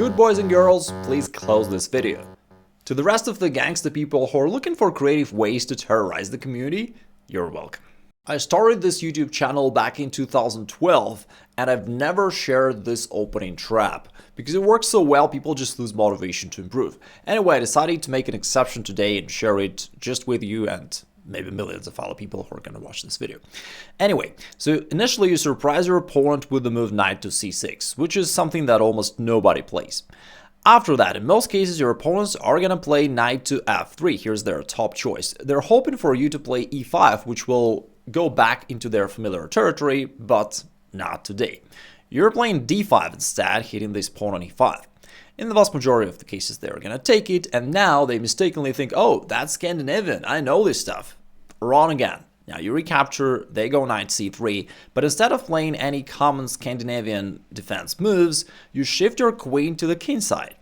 Good boys and girls, please close this video. To the rest of the gangsta people who are looking for creative ways to terrorize the community, you're welcome. I started this YouTube channel back in 2012 and I've never shared this opening trap because it works so well people just lose motivation to improve. Anyway, I decided to make an exception today and share it just with you and maybe millions of other people who are going to watch this video. Anyway, so initially you surprise your opponent with the move knight to c6, which is something that almost nobody plays. After that, in most cases, your opponents are going to play knight to f3. Here's their top choice. They're hoping for you to play e5, which will go back into their familiar territory, but not today. You're playing d5 instead, hitting this pawn on e5. In the vast majority of the cases, they're going to take it, and now they mistakenly think, oh, that's Scandinavian, I know this stuff. Wrong again. Now you recapture, they go knight c3, but instead of playing any common Scandinavian defense moves, you shift your queen to the kingside.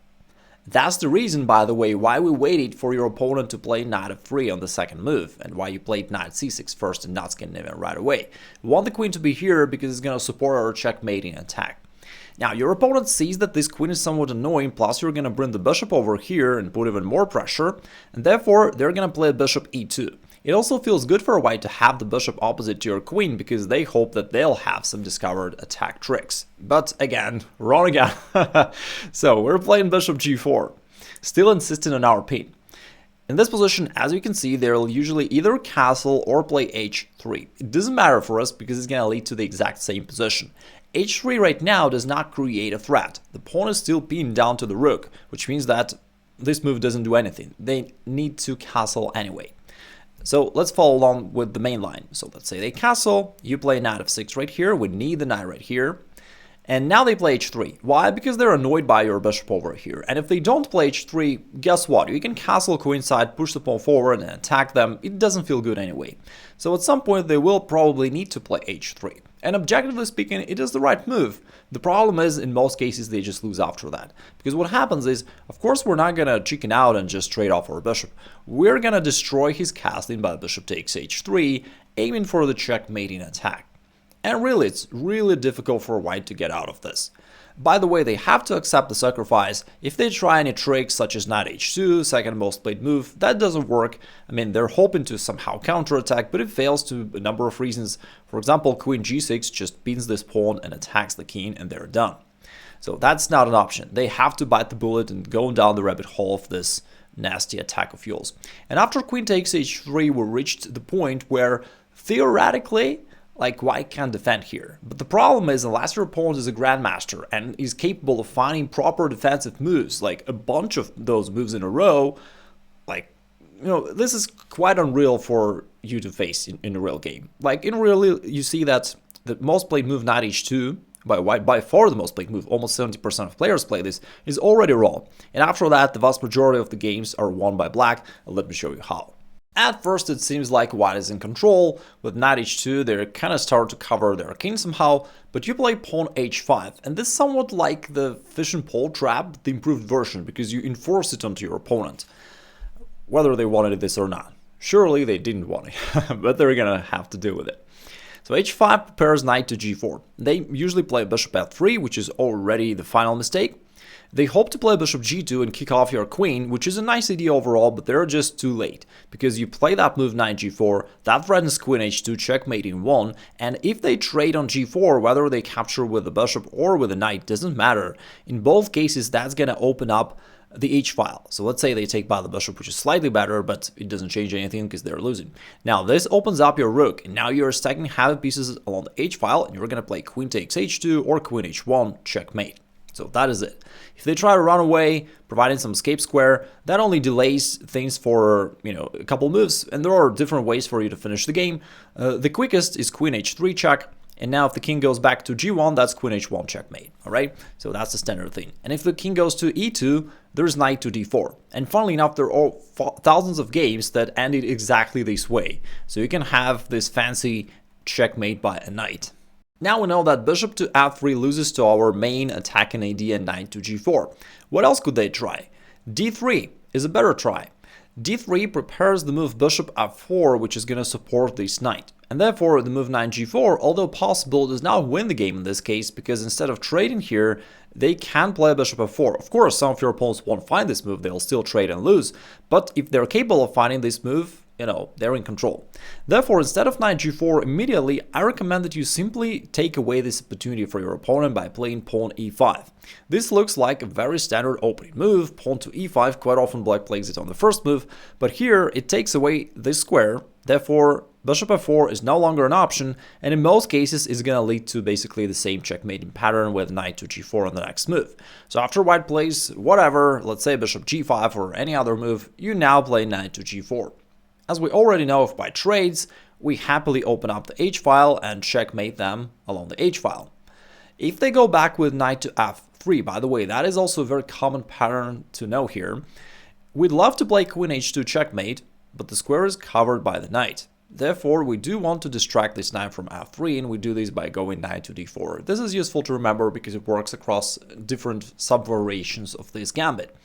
That's the reason, by the way, why we waited for your opponent to play knight f3 on the second move, and why you played knight c6 first and not Scandinavian right away. We want the queen to be here because it's going to support our checkmating attack. Now, your opponent sees that this queen is somewhat annoying, plus you're going to bring the bishop over here and put even more pressure, and therefore they're going to play bishop e2. It also feels good for white to have the bishop opposite to your queen because they hope that they'll have some discovered attack tricks. But again, wrong again. So we're playing bishop g4, still insisting on our pin. In this position, as you can see, they'll usually either castle or play h3. It doesn't matter for us because it's going to lead to the exact same position. h3 right now does not create a threat. The pawn is still pinned down to the rook, which means that this move doesn't do anything. They need to castle anyway. So let's follow along with the main line. So let's say they castle, you play knight f6 right here, we need the knight right here. And now they play h3. Why? Because they're annoyed by your bishop over here. And if they don't play h3, guess what? You can castle queenside, push the pawn forward and attack them. It doesn't feel good anyway. So at some point they will probably need to play h3. And objectively speaking, it is the right move. The problem is, in most cases, they just lose after that. Because what happens is, of course, we're not going to chicken out and just trade off our bishop. We're going to destroy his castling by bishop takes h3, aiming for the checkmating attack. And really, it's really difficult for white to get out of this. By the way, they have to accept the sacrifice. If they try any tricks such as knight h2, second most played move, that doesn't work. I mean, they're hoping to somehow counterattack, but it fails to a number of reasons. For example, queen g6 just pins this pawn and attacks the king, and they're done. So that's not an option. They have to bite the bullet and go down the rabbit hole of this nasty attack of yours. And after queen takes h3, we reached the point where theoretically, like, white can defend here. But the problem is, unless your opponent is a grandmaster and is capable of finding proper defensive moves, like a bunch of those moves in a row, like, you know, this is quite unreal for you to face in a real game. Like, in real, you see that the most played move, knight h2, by white, by far the most played move, almost 70% of players play this, is already wrong. And after that, the vast majority of the games are won by black. Let me show you how. At first, it seems like white is in control. With knight h2, they kind of start to cover their king somehow, but you play pawn h5, and this is somewhat like the fish and pole trap, the improved version, because you enforce it onto your opponent, whether they wanted this or not. Surely they didn't want it, but they're gonna have to deal with it. So h5 prepares knight to g4. They usually play bishop f3, which is already the final mistake. They hope to play bishop g2 and kick off your queen, which is a nice idea overall, but they're just too late. Because you play that move knight g4, that threatens queen h2 checkmate in 1, and if they trade on g4, whether they capture with the bishop or with the knight, doesn't matter. In both cases, that's going to open up the h-file. So let's say they take by the bishop, which is slightly better, but it doesn't change anything because they're losing. Now this opens up your rook, and now you're stacking heavy pieces along the h-file, and you're going to play queen takes h2 or queen h1, checkmate. So that is it. If they try to run away, providing some escape square, that only delays things for, you know, a couple moves, and there are different ways for you to finish the game. The quickest is queen h3 check, and now if the king goes back to g1, that's queen h1 checkmate, all right? So that's the standard thing. And if the king goes to e2, there's knight to d4. And funnily enough, there are thousands of games that ended exactly this way. So you can have this fancy checkmate by a knight. Now we know that bishop to f3 loses to our main attacking idea, knight to g4. What else could they try? d3 is a better try. d3 prepares the move bishop f4, which is going to support this knight. And therefore, the move knight g4, although possible, does not win the game in this case, because instead of trading here, they can play bishop f4. Of course, some of your opponents won't find this move, they'll still trade and lose, but if they're capable of finding this move, they're in control. Therefore, instead of knight g4 immediately, I recommend that you simply take away this opportunity for your opponent by playing pawn e5. This looks like a very standard opening move, pawn to e5, quite often black plays it on the first move, but here it takes away this square, therefore bishop f4 is no longer an option, and in most cases is going to lead to basically the same checkmating pattern with knight to g4 on the next move. So after white plays whatever, let's say bishop g5 or any other move, you now play knight to g4. As we already know if by trades, we happily open up the h-file and checkmate them along the h-file. If they go back with knight to f3, by the way, that is also a very common pattern to know here. We'd love to play queen h2 checkmate, but the square is covered by the knight. Therefore, we do want to distract this knight from f3, and we do this by going knight to d4. This is useful to remember because it works across different sub-variations of this gambit.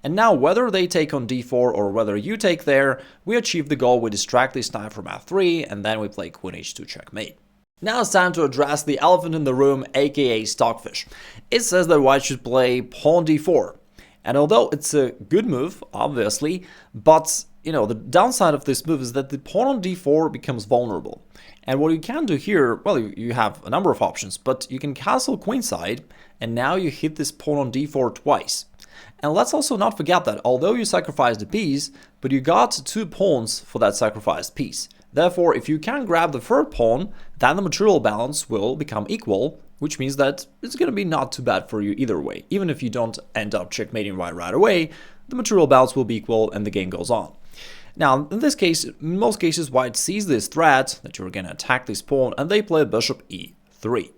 And now, whether they take on d4 or whether you take there, we achieve the goal, we distract this knight from f3, and then we play queen h2 checkmate. Now it's time to address the elephant in the room, aka Stockfish. It says that white should play pawn d4. And although it's a good move, obviously, but the downside of this move is that the pawn on d4 becomes vulnerable. And what you can do here, well, you have a number of options, but you can castle queenside, and now you hit this pawn on d4 twice. And let's also not forget that although you sacrificed a piece, but you got 2 pawns for that sacrificed piece. Therefore, if you can grab the third pawn, then the material balance will become equal, which means that it's going to be not too bad for you either way. Even if you don't end up checkmating right away, the material balance will be equal and the game goes on. Now, in this case, in most cases, white sees this threat that you're going to attack this pawn, and they play bishop e3.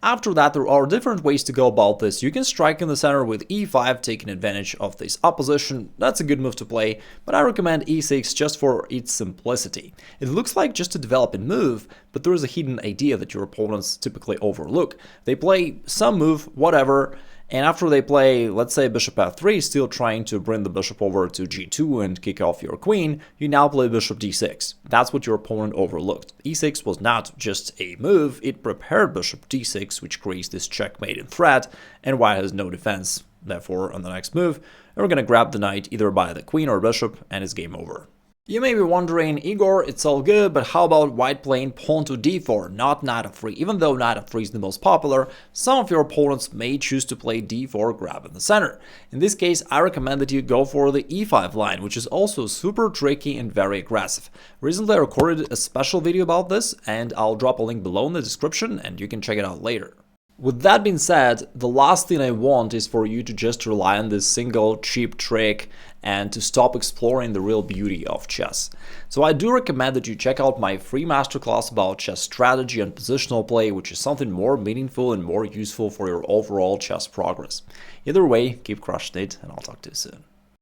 After that, there are different ways to go about this. You can strike in the center with e5, taking advantage of this opposition. That's a good move to play, but I recommend e6 just for its simplicity. It looks like just a developing move, but there is a hidden idea that your opponents typically overlook. They play some move, whatever, and after they play, let's say bishop f3, still trying to bring the bishop over to g2 and kick off your queen, you now play bishop d6. That's what your opponent overlooked. e6 was not just a move, it prepared bishop d6, which creates this checkmating threat, and white has no defense. Therefore, on the next move, we're going to grab the knight either by the queen or bishop, and it's game over. You may be wondering, Igor, it's all good, but how about white playing pawn to d4, not knight f3? Even though knight f3 is the most popular, some of your opponents may choose to play d4 grab in the center. In this case, I recommend that you go for the e5 line, which is also super tricky and very aggressive. Recently, I recorded a special video about this, and I'll drop a link below in the description, and you can check it out later. With that being said, the last thing I want is for you to just rely on this single cheap trick and to stop exploring the real beauty of chess. So I do recommend that you check out my free masterclass about chess strategy and positional play, which is something more meaningful and more useful for your overall chess progress. Either way, keep crushing it, and I'll talk to you soon.